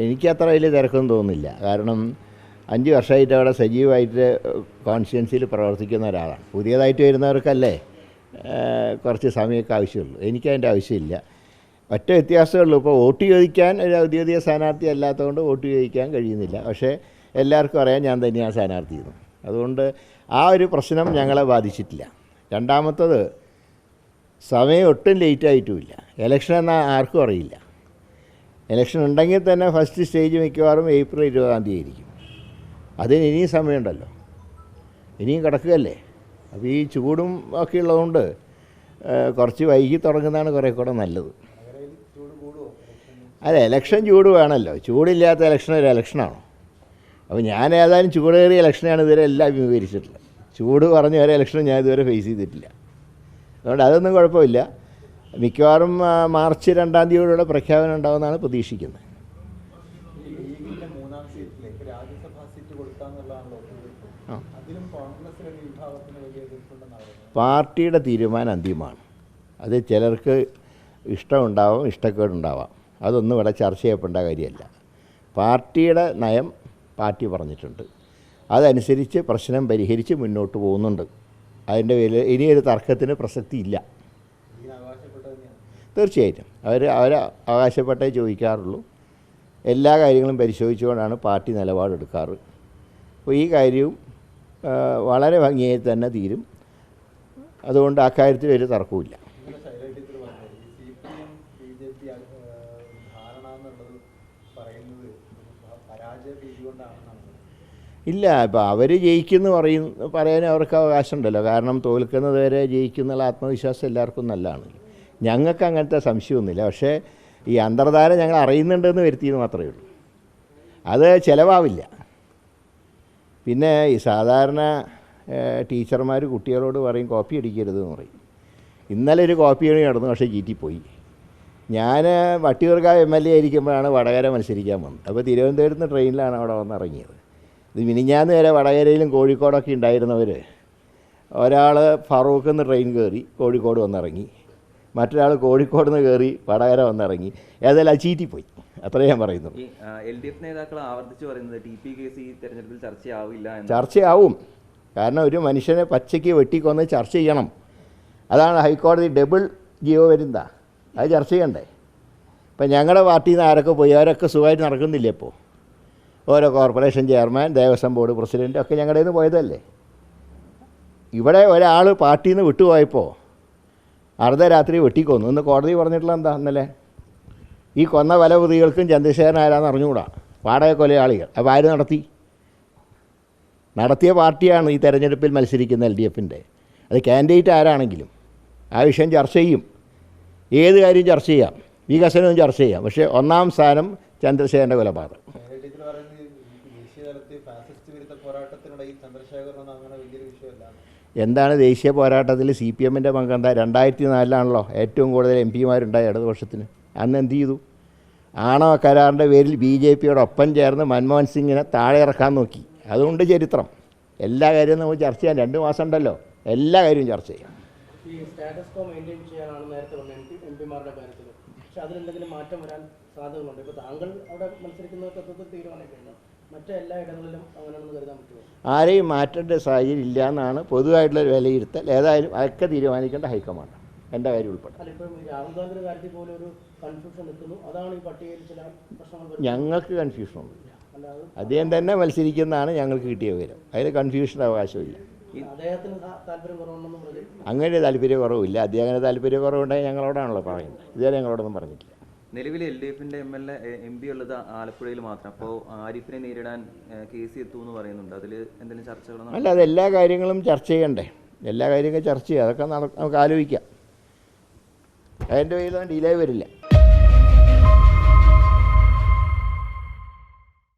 എനിക്കത്ര വലിയ തിരക്കൊന്നും തോന്നുന്നില്ല. കാരണം 5 വർഷമായിട്ട് അവിടെ സജീവമായിട്ട് കോൺസ്റ്റിറ്റ്യുവൻസിയിൽ പ്രവർത്തിക്കുന്ന ഒരാളാണ്. പുതിയതായിട്ട് വരുന്നവർക്കല്ലേ കുറച്ച് സമയമൊക്കെ ആവശ്യമുള്ളൂ. എനിക്കതിൻ്റെ ആവശ്യമില്ല. ഒറ്റ വ്യത്യാസമേ ഉള്ളൂ. ഇപ്പോൾ വോട്ട് ചോദിക്കാൻ ഒരു ഔദ്യോഗിക സ്ഥാനാർത്ഥി അല്ലാത്തതുകൊണ്ട് വോട്ട് ചോദിക്കാൻ കഴിയുന്നില്ല. പക്ഷേ എല്ലാവർക്കും അറിയാം ഞാൻ തന്നെയാണ് സ്ഥാനാർത്ഥിയെന്ന്. അതുകൊണ്ട് ആ ഒരു പ്രശ്നം ഞങ്ങളെ ബാധിച്ചിട്ടില്ല. രണ്ടാമത്തത്, സമയം ഒട്ടും ലേറ്റായിട്ടുമില്ല. ഇലക്ഷൻ എന്നാൽ ആർക്കും അറിയില്ല. ഇലക്ഷൻ ഉണ്ടെങ്കിൽ തന്നെ ഫസ്റ്റ് സ്റ്റേജ് മിക്കവാറും ഏപ്രിൽ 20-ാം തീയതി ആയിരിക്കും. അതിന് ഇനിയും സമയമുണ്ടല്ലോ, ഇനിയും കിടക്കുകയല്ലേ. അപ്പോൾ ഈ ചൂടും ഒക്കെ ഉള്ളതുകൊണ്ട് കുറച്ച് വൈകി തുടങ്ങുന്നതാണ് കുറേ കൂടെ നല്ലത്. അതെ, ഇലക്ഷൻ ചൂട് വേണമല്ലോ. ചൂടില്ലാത്ത ഇലക്ഷൻ ഒരു ഇലക്ഷനാണോ? അപ്പോൾ ഞാൻ ഏതായാലും ചൂടേറിയ ഇലക്ഷനാണ് ഇതുവരെ എല്ലാം അഭിമുഖീകരിച്ചിട്ടുള്ളത്. ചൂട് പറഞ്ഞ ഒരു ഇലക്ഷനും ഞാൻ ഇതുവരെ ഫേസ് ചെയ്തിട്ടില്ല. അതുകൊണ്ട് അതൊന്നും കുഴപ്പമില്ല. മിക്കവാറും മാർച്ച് 2-ാം തീയതിയോടെ പ്രഖ്യാപനം ഉണ്ടാകുമെന്നാണ് പ്രതീക്ഷിക്കുന്നത്. പാർട്ടിയുടെ തീരുമാനം അന്തിമമാണ്. അത് ചിലർക്ക് ഇഷ്ടമുണ്ടാവാം, ഇഷ്ടക്കേടുണ്ടാവാം. അതൊന്നും ഇവിടെ ചർച്ച ചെയ്യപ്പെടേണ്ട കാര്യമല്ല. പാർട്ടിയുടെ നയം പാർട്ടി പറഞ്ഞിട്ടുണ്ട്. അതനുസരിച്ച് പ്രശ്നം പരിഹരിച്ച് മുന്നോട്ട് പോകുന്നുണ്ട്. അതിൻ്റെ പേരിൽ ഇനിയൊരു തർക്കത്തിന് പ്രസക്തിയില്ല. തീർച്ചയായിട്ടും അവർ അവകാശപ്പെട്ടേ ചോദിക്കാറുള്ളൂ. എല്ലാ കാര്യങ്ങളും പരിശോധിച്ചുകൊണ്ടാണ് പാർട്ടി നിലപാടെടുക്കാറ്. അപ്പോൾ ഈ കാര്യവും വളരെ ഭംഗിയായി തന്നെ തീരും. അതുകൊണ്ട് ആ കാര്യത്തിൽ ഒരു തർക്കവുമില്ല. ഇല്ല, ഇപ്പോൾ അവർ ജയിക്കുമെന്ന് പറയാനും അവർക്ക് അവകാശമുണ്ടല്ലോ. കാരണം തോൽക്കുന്നത് വരെ ജയിക്കുന്നുള്ള ആത്മവിശ്വാസം എല്ലാവർക്കും നല്ലതാണ്. ഞങ്ങൾക്ക് അങ്ങനത്തെ സംശയമൊന്നുമില്ല. പക്ഷേ ഈ അന്തർധാര ഞങ്ങൾ അറിയുന്നുണ്ടെന്ന് വരുത്തിയെന്ന് മാത്രമേ ഉള്ളൂ. അത് ചിലവാവില്ല. പിന്നെ ഈ സാധാരണ ടീച്ചർമാർ കുട്ടികളോട് പറയും കോപ്പി അടിക്കരുതെന്ന് പറയും. ഇന്നലെ ഒരു കോപ്പി അടി നടന്നു, പക്ഷേ ചീറ്റിപ്പോയി. ഞാൻ വട്ടിയൂർക്കാവ് MLA ആയിരിക്കുമ്പോഴാണ് വടകര മത്സരിക്കാൻ വന്നത്. അപ്പോൾ തിരുവനന്തപുരത്ത് നിന്ന് ട്രെയിനിലാണ് അവിടെ വന്നിറങ്ങിയത്. ഇത് മിനിഞ്ഞാന്ന് വരെ വടകരയിലും കോഴിക്കോടൊക്കെ ഉണ്ടായിരുന്നവർ, ഒരാൾ ഫറൂഖിൽ നിന്ന് ട്രെയിൻ കയറി കോഴിക്കോട് വന്നിറങ്ങി, മറ്റൊരാൾ കോഴിക്കോട് നിന്ന് കയറി വടകര വന്നിറങ്ങി. ഏതായാലും അത് ചീറ്റിപ്പോയി. അത്രയും ഞാൻ പറയുന്നു. LDF നേതാക്കൾ ആവർത്തിച്ച് പറയുന്നത് TP കേസ് ഈ തെരഞ്ഞെടുപ്പിൽ ചർച്ചയാവില്ല. ചർച്ചയാവും. കാരണം ഒരു മനുഷ്യനെ പച്ചയ്ക്ക് വെട്ടിക്കൊന്ന് ചർച്ച ചെയ്യണം. അതാണ് ഹൈക്കോടതി ഡബിൾ ജിയോ വരുന്ന. അത് ചർച്ച ചെയ്യണ്ടേ? ഇപ്പം ഞങ്ങളുടെ പാർട്ടിയിൽ നിന്ന് ആരൊക്കെ പോയി, അവരൊക്കെ സുഖമായിട്ട് നടക്കുന്നില്ലേ? ഇപ്പോൾ ഓരോ corporation chairman, Devaswom board president ഒക്കെ ഞങ്ങളുടെ നിന്ന് പോയതല്ലേ. ഇവിടെ ഒരാൾ പാർട്ടിയിൽ നിന്ന് വിട്ടുപോയപ്പോൾ അർദ്ധരാത്രി വെട്ടിക്കൊന്നു എന്ന് കോടതി പറഞ്ഞിട്ടുള്ള എന്താ? ഇന്നലെ ഈ കൊന്ന പല പ്രതികൾക്കും ചന്ദ്രശേഖരൻ ആരാന്ന് അറിഞ്ഞുകൂടാ. വാടക കൊലയാളികൾ. അപ്പോൾ ആര് നടത്തിയ പാർട്ടിയാണ് ഈ തെരഞ്ഞെടുപ്പിൽ മത്സരിക്കുന്ന LDFൻ്റെ. അത് കാൻഡിഡേറ്റ് ആരാണെങ്കിലും ആ വിഷയം ചർച്ച ചെയ്യും. ഏത് കാര്യം ചർച്ച ചെയ്യാം, വികസനവും ചർച്ച ചെയ്യാം. പക്ഷേ ഒന്നാം സ്ഥാനം ചന്ദ്രശേഖരൻ്റെ കൊലപാതകം. എന്താണ് ദേശീയ പോരാട്ടത്തിൽ CPMൻ്റെ പങ്കെന്താ? 2004 ഏറ്റവും കൂടുതൽ MP-മാരുണ്ടായി ഇടതുപക്ഷത്തിന്. അന്ന് എന്ത് ചെയ്തു? ആണവ കരാറിൻ്റെ പേരിൽ BJPയോടൊപ്പം ചേർന്ന് മൻമോഹൻ സിംഗിനെ താഴെ ഇറക്കാൻ നോക്കി. അതുകൊണ്ട് ചരിത്രം. എല്ലാ കാര്യവും നമുക്ക് ചർച്ച ചെയ്യാം. 2 മാസം ഉണ്ടല്ലോ, എല്ലാ കാര്യവും ചർച്ച ചെയ്യാം. ഈ സ്റ്റാറ്റസ് കോ മെയിൻറ്റെയിൻ ചെയ്യാനാണ് നേരത്തെ പറഞ്ഞത് MP-മാരുടെ കാര്യത്തിൽ. പക്ഷേ അതിലെന്തെങ്കിലും മാറ്റം വരാൻ സാധ്യതകളുണ്ട്. ഇപ്പോൾ താങ്കൾ അവിടെ മത്സരിക്കുന്ന തത്വത്തിൽ തീരുമാനിക്കുന്നു, മറ്റെല്ലാ ഇടങ്ങളിലും അങ്ങനെയാണെന്ന് കരുതാൻ പറ്റുമോ? ആരെയും മാറ്റേണ്ട സാഹചര്യം ഇല്ല എന്നാണ് പൊതുവായിട്ടുള്ളൊരു വിലയിരുത്തൽ. ഏതായാലും അതൊക്കെ തീരുമാനിക്കേണ്ട ഹൈക്കമാൻഡ്, എൻ്റെ കാര്യം ഉൾപ്പെടെ. രാഹുൽ ഗാന്ധിയുടെ കാര്യത്തിൽ പോലും ഒരു കൺഫ്യൂഷൻ നിൽക്കുന്നു. അതാണ് ഈ പട്ടികയിൽ ചില പ്രശ്നങ്ങൾ. ഞങ്ങൾക്ക് കൺഫ്യൂഷനൊന്നുമില്ല. അദ്ദേഹം തന്നെ മത്സരിക്കുന്നതാണ് ഞങ്ങൾക്ക് കിട്ടിയ വിവരം. അതിൽ കൺഫ്യൂഷൻ്റെ അവകാശമില്ല. അങ്ങനെ താല്പര്യക്കുറവില്ല. അദ്ദേഹം അങ്ങനെ താല്പര്യക്കുറവുണ്ടെങ്കിൽ ഞങ്ങളോടാണല്ലോ പറയുന്നത്. ഇതുവരെ ഞങ്ങളോടൊന്നും പറഞ്ഞിട്ടില്ല. നിലവിൽ LDFൻ്റെ MP ഉള്ളത് ആലപ്പുഴയിൽ മാത്രം. അപ്പോൾ ആരിഫിനെ നേരിടാൻ KC എത്തുമെന്ന് പറയുന്നുണ്ട്. അതിൽ എന്തെങ്കിലും ചർച്ചകളോ? അല്ല, അത് എല്ലാ കാര്യങ്ങളും ചർച്ച ചെയ്യണ്ടേ. എല്ലാ കാര്യങ്ങളും ചർച്ച ചെയ്യുക. അതൊക്കെ നമുക്ക് ആലോചിക്കാം. അതിൻ്റെ പേരിൽ ഡിലേ വരില്ല.